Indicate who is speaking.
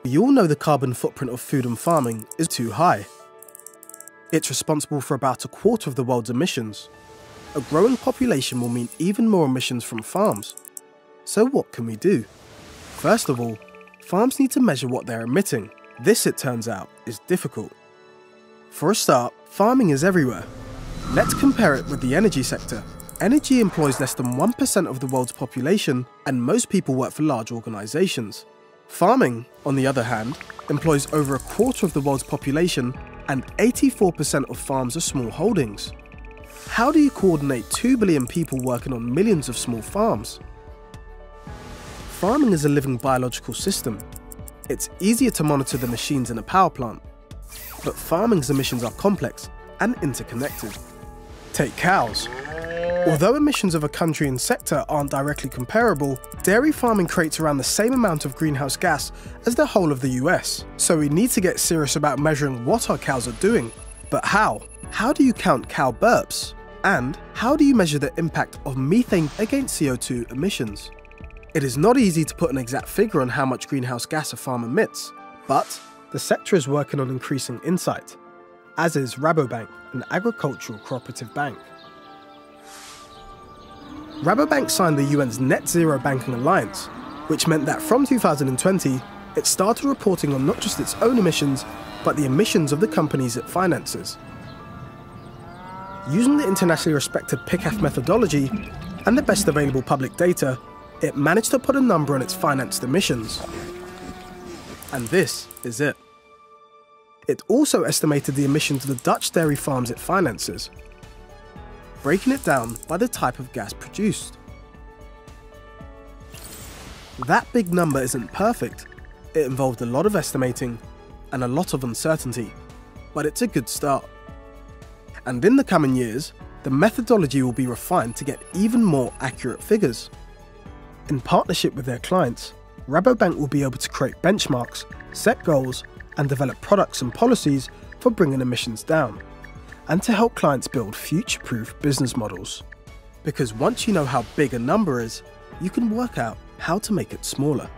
Speaker 1: We all know the carbon footprint of food and farming is too high. It's responsible for about a quarter of the world's emissions. A growing population will mean even more emissions from farms. So what can we do? First of all, farms need to measure what they're emitting. This, it turns out, is difficult. For a start, farming is everywhere. Let's compare it with the energy sector. Energy employs less than 1% of the world's population, and most people work for large organisations. Farming, on the other hand, employs over a quarter of the world's population, and 84% of farms are small holdings. How do you coordinate 2 billion people working on millions of small farms? Farming is a living biological system. It's easier to monitor the machines in a power plant. But farming's emissions are complex and interconnected. Take cows. Although emissions of a country and sector aren't directly comparable, dairy farming creates around the same amount of greenhouse gas as the whole of the US. So we need to get serious about measuring what our cows are doing. But how? How do you count cow burps? And how do you measure the impact of methane against CO2 emissions? It is not easy to put an exact figure on how much greenhouse gas a farm emits, but the sector is working on increasing insight, as is Rabobank, an agricultural cooperative bank. Rabobank signed the UN's Net Zero Banking Alliance, which meant that from 2020, it started reporting on not just its own emissions, but the emissions of the companies it finances. Using the internationally respected PICAF methodology and the best available public data, it managed to put a number on its financed emissions. And this is it. It also estimated the emissions of the Dutch dairy farms it finances, breaking it down by the type of gas produced. That big number isn't perfect. It involved a lot of estimating and a lot of uncertainty, but it's a good start. And in the coming years, the methodology will be refined to get even more accurate figures. In partnership with their clients, Rabobank will be able to create benchmarks, set goals, and develop products and policies for bringing emissions down, and to help clients build future-proof business models. Because once you know how big a number is, you can work out how to make it smaller.